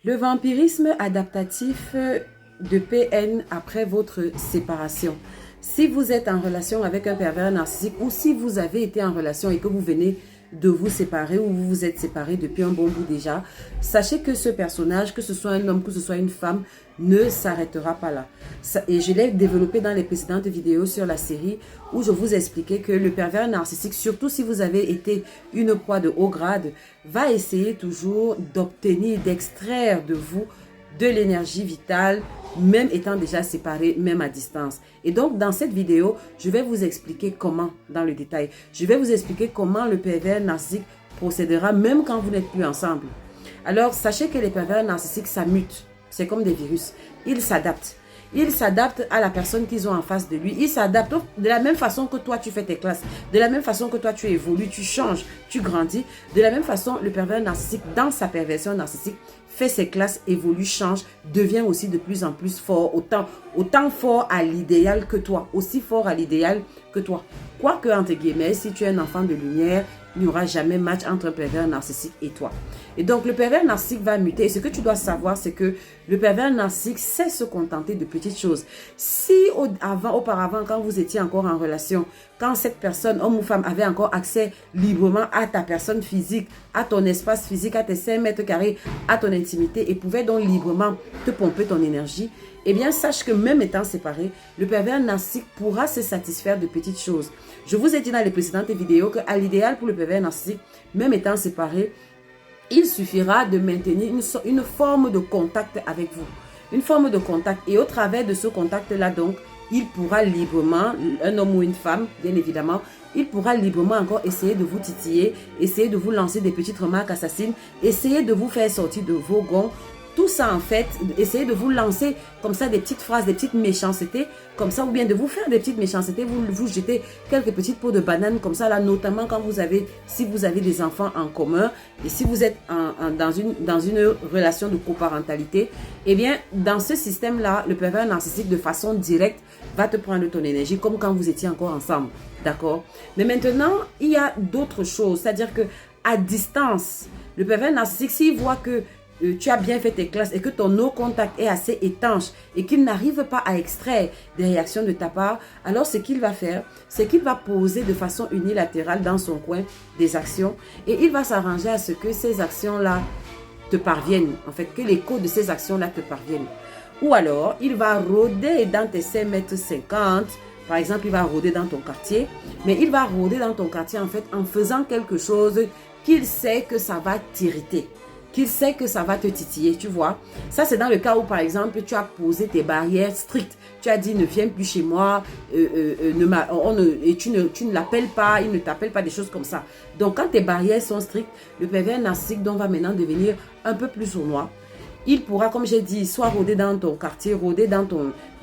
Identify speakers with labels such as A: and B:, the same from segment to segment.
A: Le vampirisme adaptatif de PN après votre séparation. Si vous êtes en relation avec un pervers narcissique ou si vous avez été en relation et que vous venez de vous séparer ou vous vous êtes séparés depuis un bon bout déjà, sachez que ce personnage, que ce soit un homme, que ce soit une femme, ne s'arrêtera pas là. Et je l'ai développé dans les précédentes vidéos sur la série où je vous expliquais que le pervers narcissique, surtout si vous avez été une proie de haut grade, va essayer toujours d'obtenir, d'extraire de vous de l'énergie vitale, même étant déjà séparés, même à distance. Et donc, dans cette vidéo, je vais vous expliquer comment, dans le détail. Je vais vous expliquer comment le pervers narcissique procédera, même quand vous n'êtes plus ensemble. Alors, sachez que les pervers narcissiques, ça mute. C'est comme des virus. Ils s'adaptent. Ils s'adaptent à la personne qu'ils ont en face de lui. Ils s'adaptent de la même façon que toi, tu fais tes classes. De la même façon que toi, tu évolues, tu changes, tu grandis. De la même façon, le pervers narcissique, dans sa perversion narcissique, fait ses classes, évolue, change, devient aussi de plus en plus fort, autant fort à l'idéal que toi, aussi fort à l'idéal que toi. Quoique, entre guillemets, si tu es un enfant de lumière, il n'y aura jamais match entre un pervers narcissique et toi. Et donc, le pervers narcissique va muter. Et ce que tu dois savoir, c'est que le pervers narcissique sait se contenter de petites choses. Si auparavant, quand vous étiez encore en relation, quand cette personne, homme ou femme, avait encore accès librement à ta personne physique, à ton espace physique, à tes 5 mètres carrés, à ton intimité, et pouvait donc librement te pomper ton énergie, eh bien, sache que même étant séparé, le pervers narcissique pourra se satisfaire de petites choses. Je vous ai dit dans les précédentes vidéos qu'à l'idéal pour le pervers narcissique, même étant séparé, il suffira de maintenir une forme de contact avec vous. Une forme de contact. Et au travers de ce contact-là, donc, il pourra librement, un homme ou une femme, bien évidemment, il pourra librement encore essayer de vous titiller, essayer de vous lancer des petites remarques assassines, essayer de vous faire sortir de vos gonds. Tout ça, en fait, essayer de vous lancer comme ça des petites phrases, des petites méchancetés, comme ça, ou bien de vous faire des petites méchancetés, vous jetez quelques petites peaux de banane comme ça, là, notamment quand si vous avez des enfants en commun, et si vous êtes dans une relation de coparentalité, eh bien, dans ce système-là, le pervers narcissique, de façon directe, va te prendre ton énergie, comme quand vous étiez encore ensemble, d'accord? Mais maintenant, il y a d'autres choses, c'est-à-dire que à distance, le pervers narcissique, s'il voit que tu as bien fait tes classes et que ton no contact est assez étanche et qu'il n'arrive pas à extraire des réactions de ta part, alors ce qu'il va faire, c'est qu'il va poser de façon unilatérale dans son coin des actions et il va s'arranger à ce que ces actions-là te parviennent, en fait, que l'écho de ces actions-là te parvienne. Ou alors, il va rôder dans tes 5,50 m, par exemple, il va rôder dans ton quartier, mais il va rôder dans ton quartier, en fait, en faisant quelque chose qu'il sait que ça va t'irriter, qu'il sait que ça va te titiller, tu vois. Ça, c'est dans le cas où, par exemple, tu as posé tes barrières strictes. Tu as dit, ne viens plus chez moi, et tu ne l'appelles pas, il ne t'appelle pas, des choses comme ça. Donc, quand tes barrières sont strictes, le pervers narcissique va maintenant devenir un peu plus sournois. Il pourra, comme j'ai dit, soit rôder dans ton quartier, rôder dans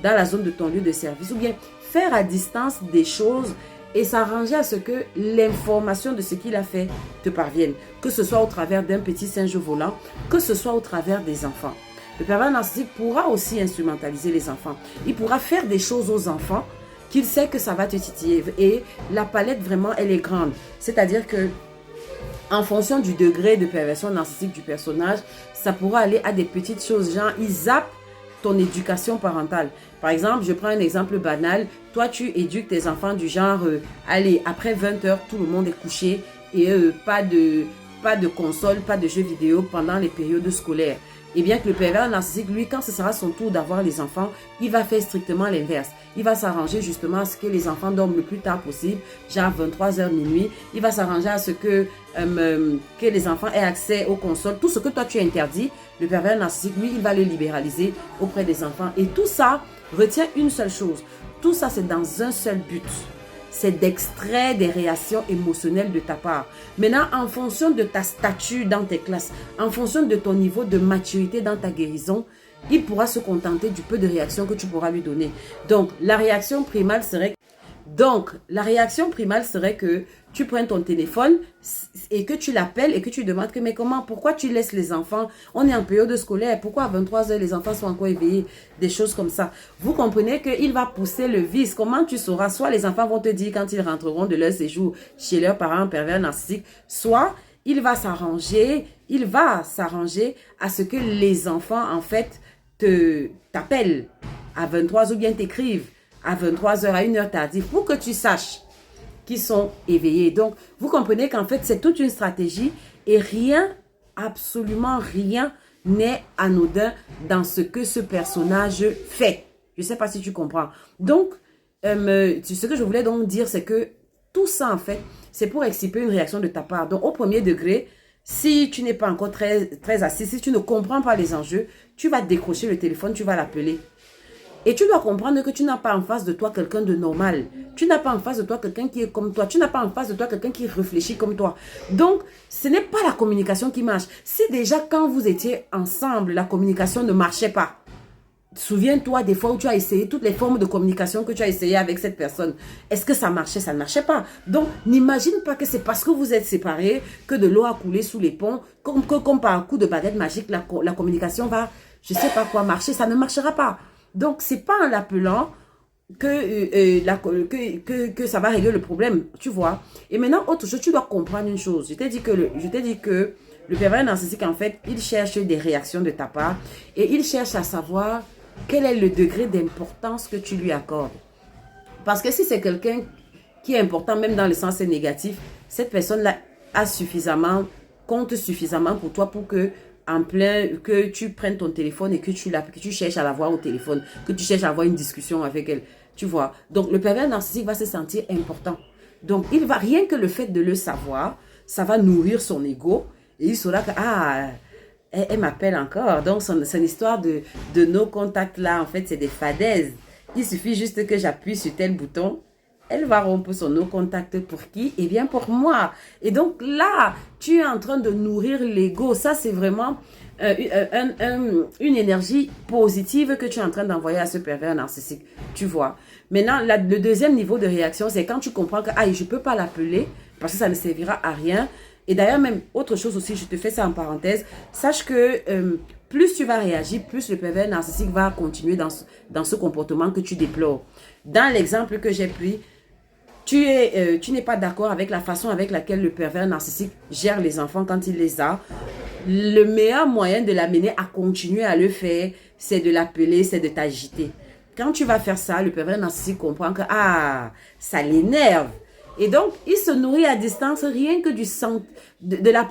A: la zone de ton lieu de service, ou bien faire à distance des choses et s'arranger à ce que l'information de ce qu'il a fait te parvienne, que ce soit au travers d'un petit singe volant, que ce soit au travers des enfants. Le pervers narcissique pourra aussi instrumentaliser les enfants. Il pourra faire des choses aux enfants qu'il sait que ça va te titiller. Et la palette, vraiment, elle est grande. C'est-à-dire que en fonction du degré de perversion narcissique du personnage, ça pourra aller à des petites choses, genre il zappe ton éducation parentale. Par exemple, je prends un exemple banal. Toi, tu éduques tes enfants du genre, allez, après 20 h, tout le monde est couché et pas de console, pas de jeux vidéo pendant les périodes scolaires. Et bien que le pervers narcissique, lui, quand ce sera son tour d'avoir les enfants, il va faire strictement l'inverse. Il va s'arranger justement à ce que les enfants dorment le plus tard possible, genre 23 h minuit. Il va s'arranger à ce que les enfants aient accès aux consoles. Tout ce que toi tu interdis, le pervers narcissique, lui, il va le libéraliser auprès des enfants. Et tout ça retient une seule chose. Tout ça, c'est dans un seul but. C'est d'extraire des réactions émotionnelles de ta part. Maintenant, en fonction de ta stature dans tes classes, en fonction de ton niveau de maturité dans ta guérison, il pourra se contenter du peu de réactions que tu pourras lui donner. Donc, la réaction primale serait que tu prennes ton téléphone et que tu l'appelles et que tu demandes que, mais comment, pourquoi tu laisses les enfants, on est en période scolaire, pourquoi à 23 h les enfants sont encore éveillés, des choses comme ça. Vous comprenez qu'il va pousser le vice. Comment tu sauras? Soit les enfants vont te dire quand ils rentreront de leur séjour chez leurs parents pervers narcissiques, soit il va s'arranger il va s'arranger à ce que les enfants, en fait, t'appellent à 23 ou bien t'écrivent à 23 h à 1 heure tardive pour que tu saches qu'ils sont éveillés. Donc, vous comprenez qu'en fait, c'est toute une stratégie et rien, absolument rien n'est anodin dans ce que ce personnage fait. Je ne sais pas si tu comprends. Donc, ce que je voulais donc dire, c'est que tout ça, en fait, c'est pour exciper une réaction de ta part. Donc, au premier degré, si tu n'es pas encore très assis, si tu ne comprends pas les enjeux, tu vas décrocher le téléphone, tu vas l'appeler. Et tu dois comprendre que tu n'as pas en face de toi quelqu'un de normal. Tu n'as pas en face de toi quelqu'un qui est comme toi. Tu n'as pas en face de toi quelqu'un qui réfléchit comme toi. Donc, ce n'est pas la communication qui marche. Si déjà, quand vous étiez ensemble, la communication ne marchait pas, souviens-toi des fois où tu as essayé toutes les formes de communication que tu as essayé avec cette personne. Est-ce que ça marchait? Ça ne marchait pas. Donc, n'imagine pas que c'est parce que vous êtes séparés que de l'eau a coulé sous les ponts, comme par un coup de baguette magique, la communication va, je ne sais pas quoi, marcher. Ça ne marchera pas. Donc, c'est pas en l'appelant que ça va régler le problème, tu vois. Et maintenant, autre chose, tu dois comprendre une chose. Je t'ai dit que le pervers narcissique, en fait, il cherche des réactions de ta part et il cherche à savoir quel est le degré d'importance que tu lui accordes. Parce que si c'est quelqu'un qui est important, même dans le sens négatif, cette personne-là compte suffisamment pour toi pour que que tu prennes ton téléphone et que tu cherches à la voir au téléphone, que tu cherches à avoir une discussion avec elle, tu vois. Donc, le pervers narcissique va se sentir important. Donc, rien que le fait de le savoir, ça va nourrir son ego et il saura que, elle m'appelle encore. Donc, son histoire de nos contacts là, en fait, c'est des fadaises. Il suffit juste que j'appuie sur tel bouton. Elle va rompre son no contact pour qui? Eh bien, pour moi. Et donc là, tu es en train de nourrir l'ego. Ça, c'est vraiment une énergie positive que tu es en train d'envoyer à ce pervers narcissique. Tu vois. Maintenant, le deuxième niveau de réaction, c'est quand tu comprends que je ne peux pas l'appeler parce que ça ne servira à rien. Et d'ailleurs, même autre chose aussi, je te fais ça en parenthèse. Sache que plus tu vas réagir, plus le pervers narcissique va continuer dans ce comportement que tu déplores. Dans l'exemple que j'ai pris, tu n'es pas d'accord avec la façon avec laquelle le pervers narcissique gère les enfants quand il les a. Le meilleur moyen de l'amener à continuer à le faire, c'est de l'appeler, c'est de t'agiter. Quand tu vas faire ça, le pervers narcissique comprend que ça l'énerve. Et donc, il se nourrit à distance rien que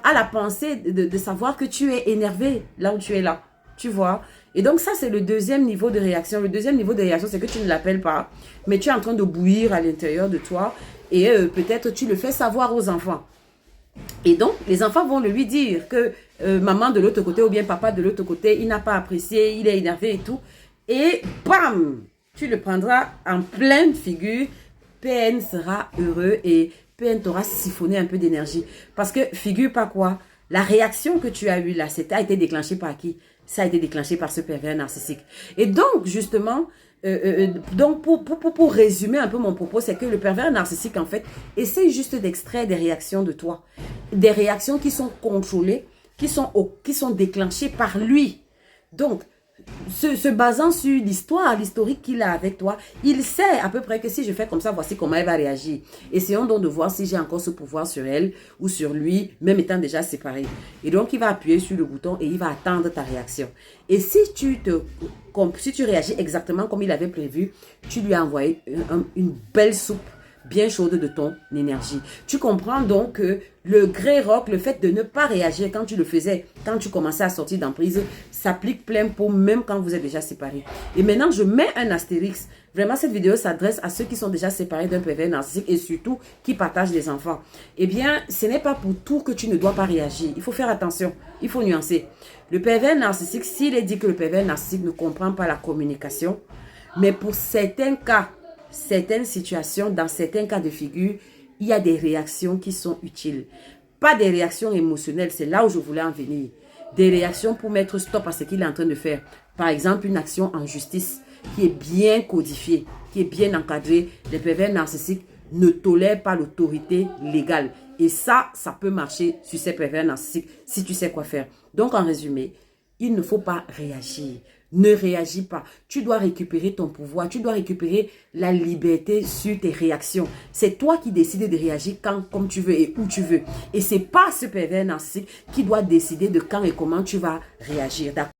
A: à la pensée de savoir que tu es énervé là où tu es là. Tu vois? Et donc, ça, c'est le deuxième niveau de réaction. Le deuxième niveau de réaction, c'est que tu ne l'appelles pas, mais tu es en train de bouillir à l'intérieur de toi et peut-être tu le fais savoir aux enfants. Et donc, les enfants vont lui dire que maman de l'autre côté ou bien papa de l'autre côté, il n'a pas apprécié, il est énervé et tout. Et bam! Tu le prendras en pleine figure. PN sera heureux et PN t'aura siphonné un peu d'énergie. Parce que, figure pas quoi, la réaction que tu as eue là, a été déclenchée par qui? Ça a été déclenché par ce pervers narcissique. Et donc, justement, pour résumer un peu mon propos, c'est que le pervers narcissique, en fait, essaye juste d'extraire des réactions de toi. Des réactions qui sont contrôlées, qui sont déclenchées par lui. Donc, se basant sur l'historique qu'il a avec toi, il sait à peu près que si je fais comme ça, voici comment elle va réagir. Essayons donc de voir si j'ai encore ce pouvoir sur elle ou sur lui, même étant déjà séparés. Et donc, il va appuyer sur le bouton et il va attendre ta réaction. Et si tu réagis exactement comme il avait prévu, tu lui as envoyé une belle soupe bien chaude de ton énergie. Tu comprends donc que le grey rock, le fait de ne pas réagir quand tu le faisais, quand tu commençais à sortir d'emprise, s'applique plein pot même quand vous êtes déjà séparés. Et maintenant, je mets un astérix. Vraiment, cette vidéo s'adresse à ceux qui sont déjà séparés d'un pervers narcissique et surtout qui partagent des enfants. Eh bien, ce n'est pas pour tout que tu ne dois pas réagir. Il faut faire attention. Il faut nuancer. Le pervers narcissique, s'il est dit que le pervers narcissique ne comprend pas la communication, mais pour certains cas, certaines situations, dans certains cas de figure, il y a des réactions qui sont utiles. Pas des réactions émotionnelles, c'est là où je voulais en venir. Des réactions pour mettre stop à ce qu'il est en train de faire. Par exemple, une action en justice qui est bien codifiée, qui est bien encadrée. Les pervers narcissiques ne tolèrent pas l'autorité légale. Et ça peut marcher sur ces pervers narcissiques si tu sais quoi faire. Donc, en résumé, il ne faut pas réagir. Ne réagis pas. Tu dois récupérer ton pouvoir. Tu dois récupérer la liberté sur tes réactions. C'est toi qui décides de réagir quand, comme tu veux et où tu veux. Et c'est pas ce pervers narcissique qui doit décider de quand et comment tu vas réagir. D'accord?